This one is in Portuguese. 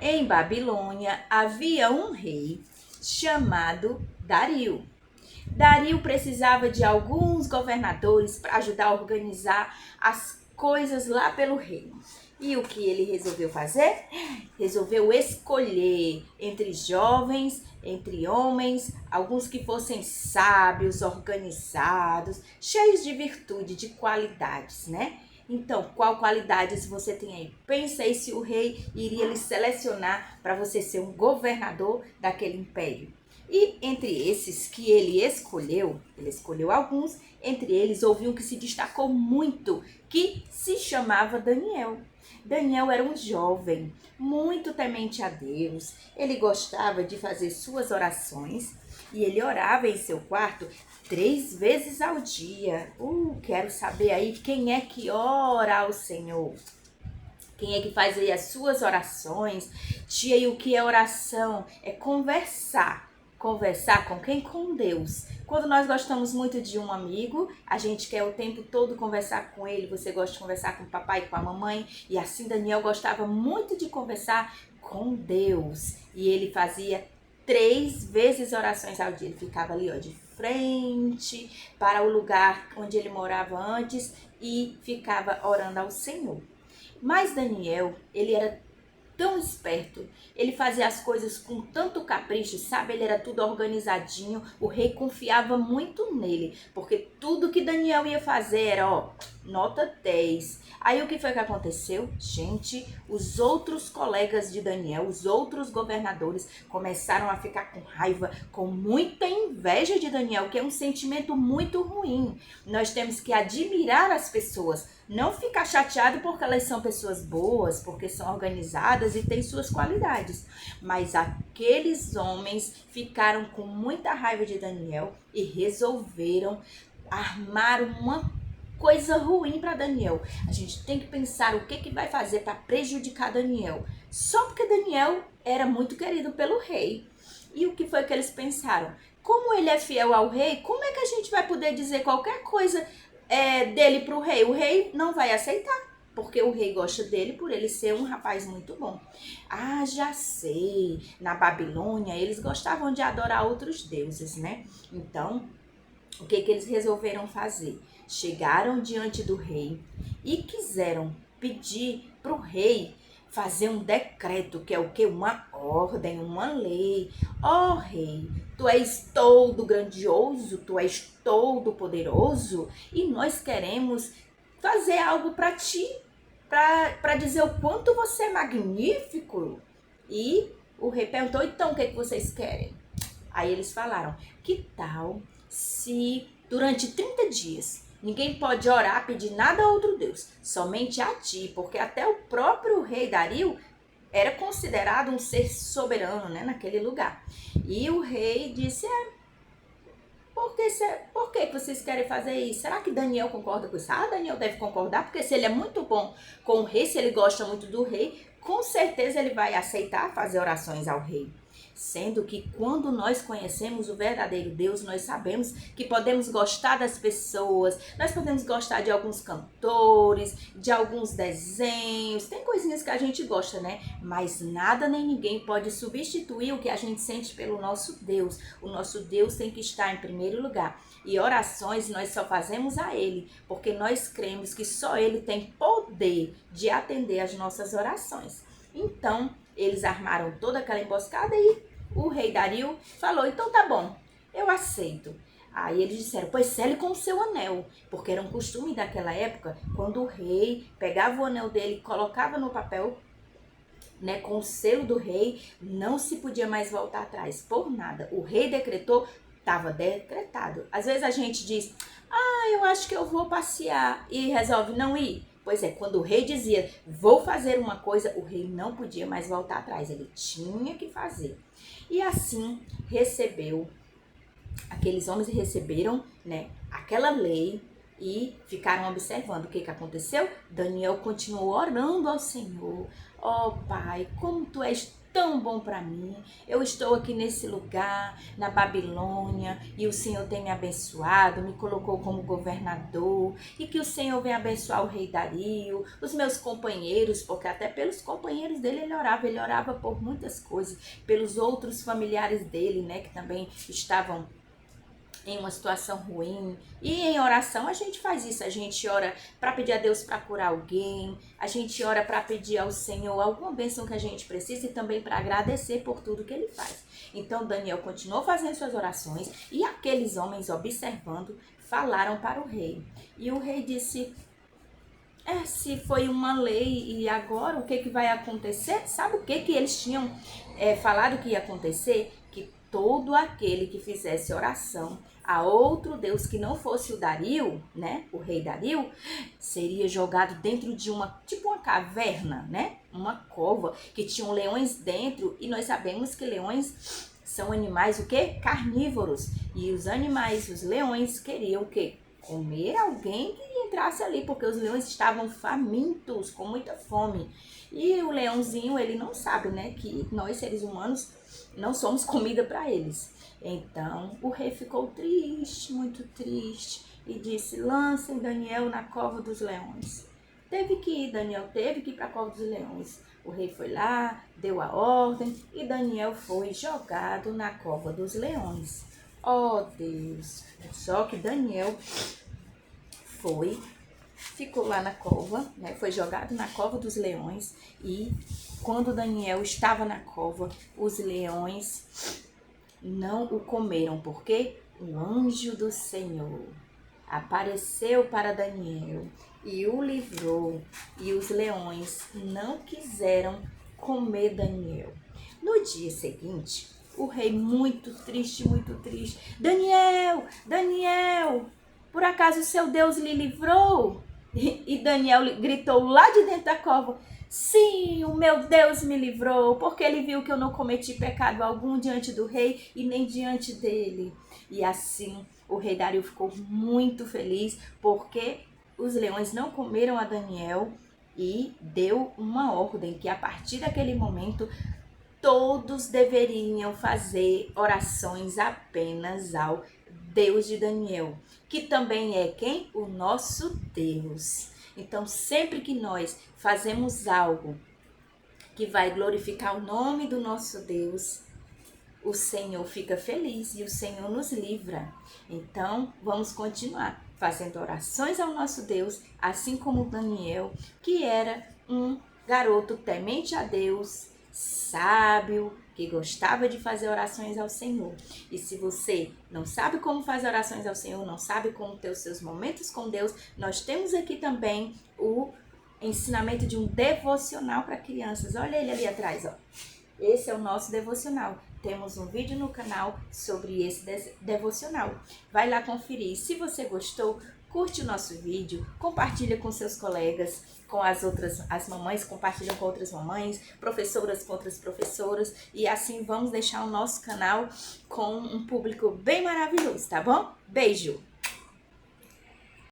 Em Babilônia havia um rei chamado Dario. Dario precisava de alguns governadores para ajudar a organizar as coisas lá pelo reino. E o que ele resolveu fazer? Resolveu escolher entre jovens, entre homens, alguns que fossem sábios, organizados, cheios de virtude, de qualidades, né? Então, qual qualidades você tem aí? Pensa aí se o rei iria lhe selecionar para você ser um governador daquele império. E entre esses que ele escolheu alguns, entre eles houve um que se destacou muito, que se chamava Daniel. Daniel era um jovem, muito temente a Deus. Ele gostava de fazer suas orações e ele orava em seu quarto 3 vezes ao dia. Quero saber aí quem é que ora ao Senhor. Quem é que faz aí as suas orações? Tia, e o que é oração? É conversar. Conversar com quem? Com Deus. Quando nós gostamos muito de um amigo, a gente quer o tempo todo conversar com ele. Você gosta de conversar com o papai e com a mamãe. E assim Daniel gostava muito de conversar com Deus. E ele fazia 3 vezes orações ao dia. Ele ficava ali, ó, de frente para o lugar onde ele morava antes e ficava orando ao Senhor. Mas Daniel, ele era tão esperto, ele fazia as coisas com tanto capricho, sabe? Ele era tudo organizadinho, o rei confiava muito nele, porque tudo que Daniel ia fazer era, ó, nota 10. Aí o que foi que aconteceu? Gente, os outros colegas de Daniel, os outros governadores começaram a ficar com raiva, com muita inveja de Daniel, que é um sentimento muito ruim. Nós temos que admirar as pessoas, não ficar chateado porque elas são pessoas boas, porque são organizadas e têm suas qualidades. Mas aqueles homens ficaram com muita raiva de Daniel e resolveram armar uma coisa ruim para Daniel. A gente tem que pensar o que vai fazer para prejudicar Daniel. Só porque Daniel era muito querido pelo rei. E o que foi que eles pensaram? Como ele é fiel ao rei, como é que a gente vai poder dizer qualquer coisa dele para o rei? O rei não vai aceitar, porque o rei gosta dele por ele ser um rapaz muito bom. Ah, já sei, na Babilônia eles gostavam de adorar outros deuses, né? Então, o que eles resolveram fazer? Chegaram diante do rei e quiseram pedir para o rei fazer um decreto, que é o quê? Uma ordem, uma lei. Ó rei, tu és todo grandioso, tu és todo poderoso e nós queremos fazer algo para ti, para dizer o quanto você é magnífico. E o rei perguntou, então o que vocês querem? Aí eles falaram, que tal se durante 30 dias ninguém pode orar, pedir nada a outro Deus, somente a ti, porque até o próprio rei Dario era considerado um ser soberano, né, naquele lugar. E o rei disse, por que vocês querem fazer isso? Será que Daniel concorda com isso? Ah, Daniel deve concordar, porque se ele é muito bom com o rei, se ele gosta muito do rei, com certeza ele vai aceitar fazer orações ao rei. Sendo que quando nós conhecemos o verdadeiro Deus, nós sabemos que podemos gostar das pessoas, nós podemos gostar de alguns cantores, de alguns desenhos, tem coisinhas que a gente gosta, né? Mas nada nem ninguém pode substituir o que a gente sente pelo nosso Deus. O nosso Deus tem que estar em primeiro lugar. E orações nós só fazemos a Ele, porque nós cremos que só Ele tem poder de atender as nossas orações. Então, eles armaram toda aquela emboscada e o rei Dario falou, então tá bom, eu aceito. Aí eles disseram, pois sele com o seu anel, porque era um costume daquela época, quando o rei pegava o anel dele e colocava no papel, né, com o selo do rei, não se podia mais voltar atrás, por nada. O rei decretou, estava decretado. Às vezes a gente diz, eu acho que eu vou passear e resolve não ir. Pois é, quando o rei dizia, vou fazer uma coisa, o rei não podia mais voltar atrás, ele tinha que fazer. E assim aqueles homens receberam, né, aquela lei e ficaram observando o que aconteceu. Daniel continuou orando ao Senhor, Ó Pai, como tu és tão bom para mim. Eu estou aqui nesse lugar, na Babilônia, e o Senhor tem me abençoado, me colocou como governador, e que o Senhor venha abençoar o rei Dario, os meus companheiros, porque até pelos companheiros dele ele orava por muitas coisas, pelos outros familiares dele, né, que também estavam em uma situação ruim. E em oração a gente faz isso, a gente ora para pedir a Deus para curar alguém, a gente ora para pedir ao Senhor alguma bênção que a gente precisa e também para agradecer por tudo que ele faz. Então Daniel continuou fazendo suas orações e aqueles homens observando falaram para o rei. E o rei disse: se foi uma lei e agora o que vai acontecer? Sabe o que eles tinham falado que ia acontecer? Que todo aquele que fizesse oração a outro Deus que não fosse o Dario, né, o rei Dario, seria jogado dentro de uma caverna, né, uma cova que tinham leões dentro, e nós sabemos que leões são animais o quê? Carnívoros. E os animais, os leões, queriam o quê? Comer alguém que entrasse ali, porque os leões estavam famintos, com muita fome. E o leãozinho, ele não sabe, né, que nós seres humanos não somos comida para eles. Então o rei ficou triste, muito triste, e disse: lancem Daniel na cova dos leões. Daniel teve que ir para a cova dos leões. O rei foi lá, deu a ordem e Daniel foi jogado na cova dos leões. Oh Deus! Só que Daniel ficou lá na cova, né? Foi jogado na cova dos leões, e quando Daniel estava na cova, os leões não o comeram, porque o anjo do Senhor apareceu para Daniel e o livrou, e os leões não quiseram comer Daniel. No dia seguinte, o rei muito triste, Daniel, Daniel, por acaso seu Deus lhe livrou? E Daniel gritou lá de dentro da cova: sim, o meu Deus me livrou, porque ele viu que eu não cometi pecado algum diante do rei e nem diante dele. E assim o rei Dario ficou muito feliz, porque os leões não comeram a Daniel, e deu uma ordem que a partir daquele momento todos deveriam fazer orações apenas ao Deus de Daniel, que também é quem? O nosso Deus. Então, sempre que nós fazemos algo que vai glorificar o nome do nosso Deus, o Senhor fica feliz e o Senhor nos livra. Então, vamos continuar fazendo orações ao nosso Deus, assim como Daniel, que era um garoto temente a Deus, sábio, que gostava de fazer orações ao Senhor. E se você não sabe como fazer orações ao Senhor, não sabe como ter os seus momentos com Deus, nós temos aqui também o ensinamento de um devocional para crianças. Olha ele ali atrás, ó. Esse é o nosso devocional. Temos um vídeo no canal sobre esse devocional. Vai lá conferir. Se você gostou, curte o nosso vídeo, compartilha com seus colegas, com as mamães, compartilha com outras mamães, professoras com outras professoras, e assim vamos deixar o nosso canal com um público bem maravilhoso, tá bom? Beijo!